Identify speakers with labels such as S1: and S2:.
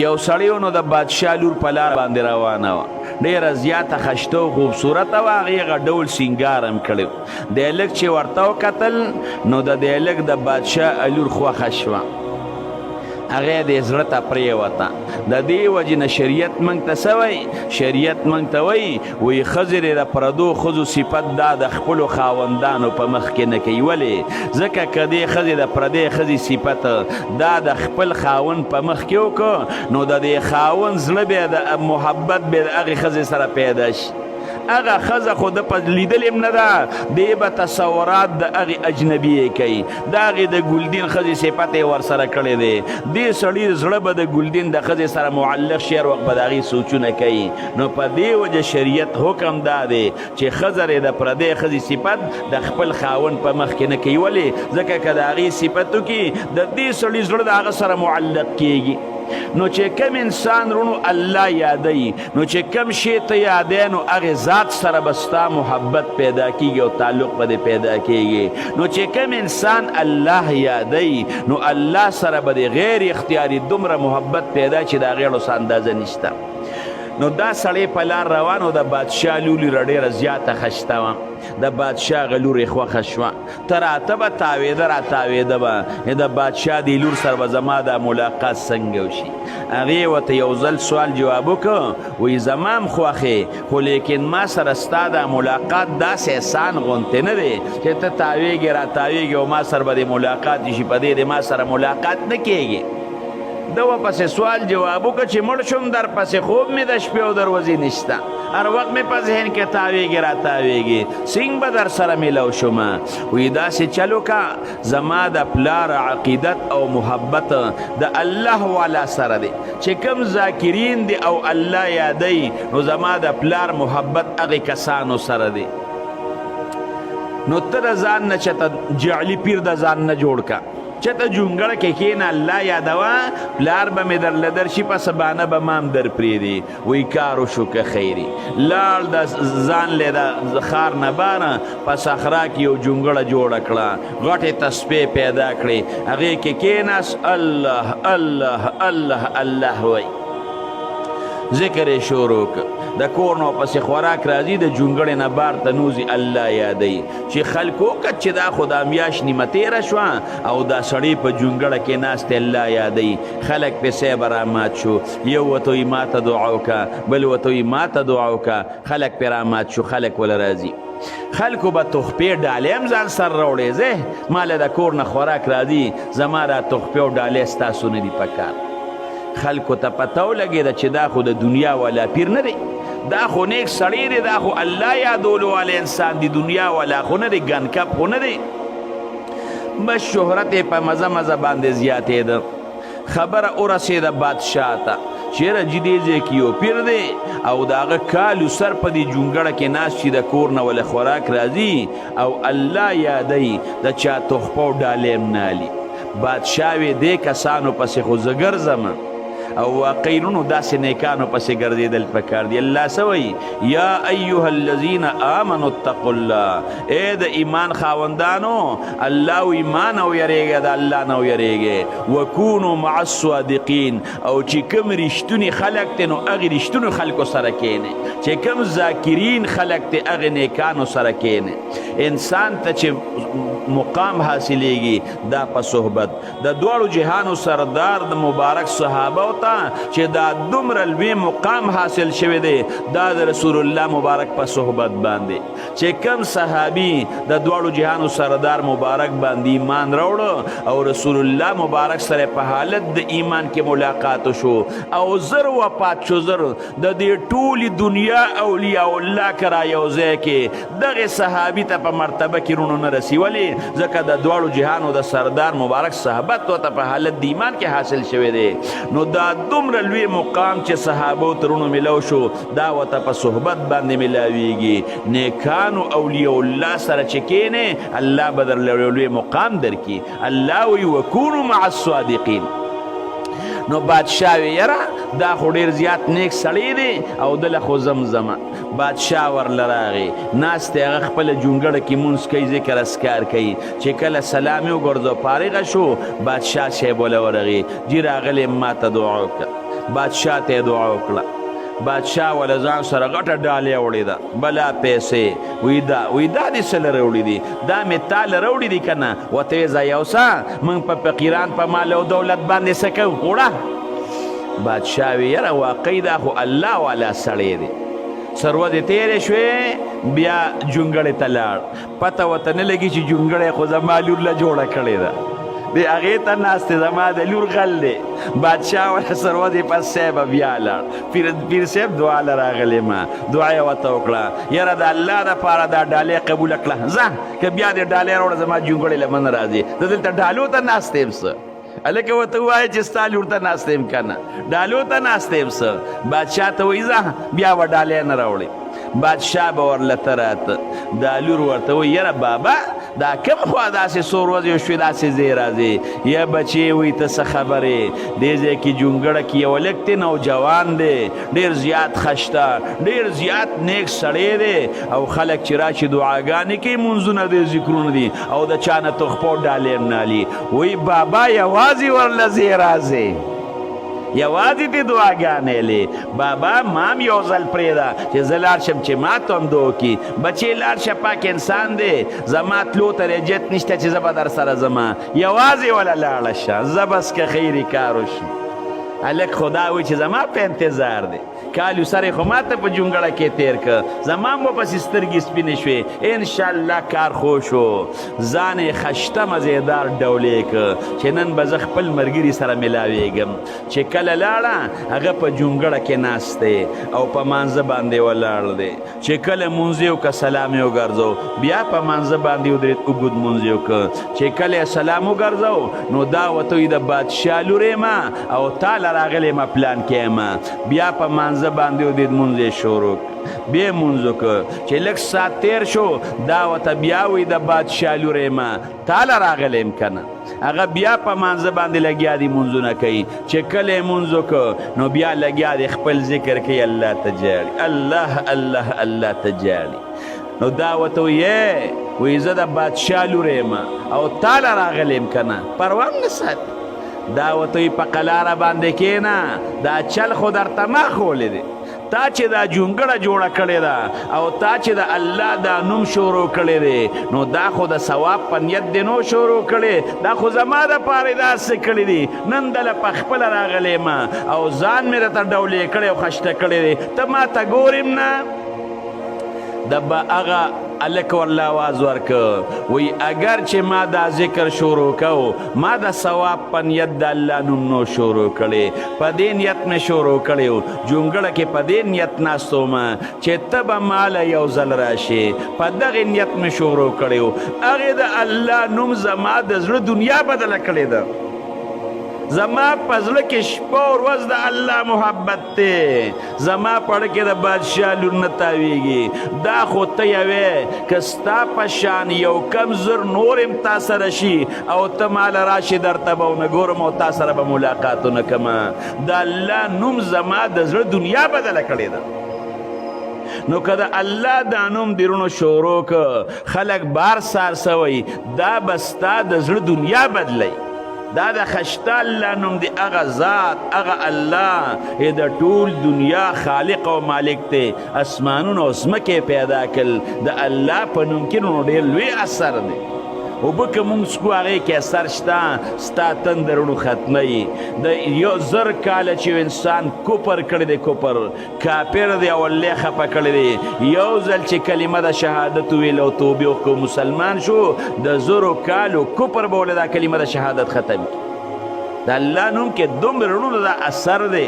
S1: یو سړی و نو د بادشاه لور په لار باندې روانه وه ډېره زیاته خشته او خوبصورته وه هغې هغه ډول سینګار هم کړی و دی هلک چې ورته وکتل نو د دې هلک د بادشاه لور خوښه شوه هغې د زړه ته پرېوته د دې وجې نه شریعت موږ ته څه وایي شریعت موږ ته وایي وایي ښځې د پردو ښځو صفت دا د خپلو خاوندانو په مخ کې نه کوي ولې ځکه که دې ښځې د پردۍ ښځې صفت دا د خپل خاوند په مخ کې وکړه نو د دې خاوند زړه بیا د محبت بیا د هغې ښځې سره پیدا شي هغه ښځه خو ده په لیدلې هم نه ده دی به تصورات د هغې اجنبي یې کوي د هغې د ګلدین ښځې صفت یې ورسره کړی دی دې سړي زړه به د ګلدین د ښځې سره معلق شي هر وخت به د هغې سوچونه کوي نو په دې وجه شریعت حکم دا دی چې ښځه د پردۍ ښځې صفت د خپل خاوند په مخ کې نه کوي ولې ځکه که د هغې صفت وکړي د دې سړي زړه د هغه سره معلق کیږي نو چې کم انسان رونو الله یادوي نو چې کم شی ته یادوي نو هغې ذات سره به ستا محبت پیدا کیږي او تعلق به دې پیدا کیږي نو چې کم انسان الله یادوي نو الله سره به د غیر اختیاري دومره محبت پیدا چې د هغې ډوس اندازه نشته نو دا سړی په لار روان و د بادشاه لولي را ډېره زیاته خشته وه د بادشاه هغه لور یې خوښه شوه ته راته به تاوېده را تاوېده به د بادشاه دې لور سره به زما دا ملاقات څنګه وشي هغې ورته یو ځل سوال جواب وکړه وایي زما هم خوښې خو لیکن ما سره ستا دا ملاقات داسې احسان غوندې نه دی چې ته تاوېږې را تاوېږې او ما سره به دې ملاقات شي په دې د ما سره ملاقات نه کېږي ده ورپسې سوال جواب وکړه چې مړ شم در پسې خوب مې د شپې او دروازې نشته هر وخت مې په ذهن کې تاوېږي را تاوېږي څنګه به در سره میلو شم وایي داسې چل وکړه زما د پلار عقیدت او محبت د الله والا سره دی چې کوم ذاکرین دی او الله یادوي نو زما د پلار محبت هغې کسانو سره دی نو ته د ځان نه چېته جعلي پیر د ځان نه جوړ که چېته جونګړه کې کښېنه الله یادوه پلار به مې درله درشي په سبانه به ما هم در پرېږدي وایي کار وشو که خیري لاړ د ځان لی د ښار نه باره په صحرا کې یو جونګړه جوړه کړه غټې تسبې پیدا کړې هغې کې کښېناست الله الله الله الله وایي ذکر یې شروع کړ د کور نه پسې خوراک راځي د جونګړې نه بار ته نوځي الله یادوي چې خلک وکړه چې دا خو دا میاشت نیمه تېره شوه او دا سړی په جونګړه کې ناست الله یادوي خلک پې صبر رامات شو یو ورته وایي ما ته دعا وکړه بل ورته وایي ما ته دعا وکړه خلک پې رامات شو خلک وله راځي خلکو به تحفې ډالۍ هم ځان سره راوړې زه ما له د کور نه خوراک راځي زما دا تحفې او ډالۍ ستاسو نه دي په کار خلکو ته پته ولګېده چې دا خو د دنیا والا پیر نه دی دا خو نیک سړی دی دا خو الله یادولو والا انسان دی دنیا والا خو نه دی ګنکپ خو نه دی بس شهرت یې په مزه مزه باندې زیاتېده خبره ورسېده بادشاه ته چېرې چې دې ځای کې یو پیر دی او د هغه کالو سر په دې جونګړه کې ناست چې د کور نه وله خوراک راځي او الله یادوي د چا تحفه او ډالۍ هم نه هلي بادشاه وی دې کسانو پسې خو زه ګرځم او واقعي نو داسې نیکانو پسې ګرځېدل پکار دي الله څه وایي یا ایها الذین آمنوا اتقوا الله ای د ایمان خاوندانو الله و ایمان او یریږه د الله نه ویریږئ وکونو مع الصادقین او چې کوم رښتوني خلک دی نو هغې رښتونو خلکو سره کښېنئ چې کوم ذاکرین خلک دی هغې نیکانو سره کښېنئ انسان ته چې مقام حاصلیږي دا په صحبت د دواړو جهانو سردار د مبارک صحابه ته چې دا دومره لوی مقام حاصل شوی دی دا د رسول الله مبارک په صحبت باندې چې کم صحابي د دواړو جهانو سردار مبارک باندې ایمان راوړه او رسول الله مبارک سره په حالت د ایمان کې ملاقات شو او زر وفات شو زر د دې ټولې دنیا اولیاء الله کرا یو ځای کې دغه صحابي ته په مرتبه کې رونو نه رسي ولې ځکه د دواړو جهانو د سردار مبارک صحبت ورته په حالت د ایمان کې حاصل شوی دی نو دا دومره لوی مقام چې صحابو ترونو ملو شو دا ورته په صحبت باندې ملاویږي نیکانو اولیاء الله سره چې کښېنې الله به درله لوی مقام درکړي الله وایي وکونو مع الصادقین نو بادشاه وی یاره دا خو ډېر زیات نیک سړی دی او دله خو زمزمه بادشاه ورله راغی ناست دی هغه خپله جونګړه کې مونځ کوي ذکر اسکار کوي چې کله سلام یې وګرځو فارغه شو بادشاه صاحب وله ورغی جي راغلی ما ته دعا وکړه بادشاه ته دعا وکړه بادشاه ول ځان سره غټه ډالۍ وړې ده بلا پیسې وی دا دې څه له راوړي دي دا مې تا له راوړي دي که نه ورته یې ځه یو څه موږ په فقیران په مال او دولت باندې څه کوو وړه بادشاه وی یاره واقعي دا خو الله والا سړی دی څه ورځې تېرې شوې بیا جونګړې ته لاړ پته ورته نه لګي چې جونګړی خو زما لور له جوړه کړې ده د هغې ته ناست دی زما د لور غل دی بادشاه ورته څه ورځې پس صاحبه بیا لاړ پیر صاحب دعا له راغلی ما دعا یې ورته وکړه یاره د الله دپاره دا ډالۍ قبوله کړه ځه که بیا دې ډالۍ راوړه زما جونګړې له من راځي زه دلته ډالو ته ناست یم څه هلکه ورته ووایه چې ستا لور ته ناست یم که نه ډالو ته ناست یم څه بادشاه ته وایي ځه بیا به ډالۍ نه راوړې بادشاه به ورله ته راته دا لور ورته وایي یاره بابا دا کم خوا داسې څو ورځې شوې داسې ځای راځې یا بچې وایي ته څه خبرې دې ځای کې جونګړه کې یو هلک دی نوجوان دی ډېر زیات خشته ډېر زیات نیک سړی دی او خلک چې راشي دعاګانې کوي مونځونه دی ذکرونه دي او د چا نه تحفه ډالۍ هم نه علي وایي بابا یوازې ورله ځای راځې یوازې دې دعاګانې لې بابا مام یو ځل پرېږده چې زه لاړ شم چې ما ته هم دعا وکړي بچې لاړ شه پاک انسان دی زما تلو ته رجت نشته چې زه به در سره ځمه یوازې وله لاړه شه زه بس که خیري کار وشي هلک خدا وایي چې زما په انتظار دی کال سر خو ما ته په جونګړه کې تیر که زما هم ورپسې سترګې سپینې شوې انشاءالله کار خوش و ځان یې خشته مزېدار ډولې که چې نن به زه خپل ملګري سره ملاویږم چې کله لاړه هغه په جونګړه کې ناست دی او په مانځه باندې ولاړ دی چې کله مونځ یې وکړه سلام یې وګرځو بیا په مانځه باندې ودرېد اوږد مونځ یې وکړه چې کله یې سلام وګرځو نو دا ورته وایي د بادشاه لور یم او تا له راغلی یم پلان کې یم بیا په مانځه باندې ودید مونځ یې شروع بیا مونځ وکړه چې لږ ساعت تیر شو دا ورته بیا وایي د بادشاه لور یم تا له راغلی یم که نه هغه بیا په مانځه باندې لګیا دی مونځونه کوي چې کله یې مونځ وکړه نو بیا لګیا دی خپل ذکر کوي الله ته جاړي الله الله الله ته جاړي نو دا ورته وایي وایي زه د بادشاه لور یم او تا له راغلی یم که نه پروا هم نه ساتي دا ورته وایي په قلاره باندې کښېنه دا چل خو درته ما ښولی دی تا چې دا جونګړه جوړه کړې ده او تا چې د الله دا نوم شروع کړی دی نو دا خو د ثواب په نیت دی نو شروع کړی دا خو زما دپاره یې داسې کړي دي نن دله په خپله راغلی یم او ځان مې راته ډولې کړی او خشته کړی دی ته ما ته ګورم نه د به هغه هلک ورله آواز ورکه وی اگر چې ما دا ذکر شروع کو ما د ثواب په نیت د الله نوم نو شروع کړی په دې نیت مې شروع کړی و جونګړه کې په دې نیت ناست وم چې ته به ماله یو ځل راشې په دغې نیت مې شروع کړی و هغې د الله نوم زما د زړه دنیا بدله کړې ده زما په زړه کې شپه او ورځ د الله محبت دی زما پړه کې د بادشاه لور نه تاویږي دا خو ته یوې که ستا په شان یو کم زر نور هم تا سره شي او ته ماله راشې درته به ونه ګورم او تا سره به ملاقات ونه کړمه د الله نوم زما د زړه دنیا بدله کړې ده نو که د الله دا نوم دیرونو شروع که خلک بار سار سوی دا به ستا د زړه دنیا بدلی دا د خشته الله نوم دی هغه ذات هغه الله د ټول دنیا خالق او مالک دی اسمانونه او ځمکې پیدا کړل د الله په نوم کې نو ډېر لوی اثر دی اوبه که مونږ څکو هغې کې اثر شته ستا تندرونو ختموي د یو زر کاله چې یو انسان کفر کړی دی کفر کافر دی او الله یې خفه کړی دی یو ځل چې کلمه د شهادت وویل او توبې وکړو مسلمان شو د زرو کالو کفر به ولې دا کلمه د شهادت ختم کړي د الله نوم کې دومره رونو دا اثر دی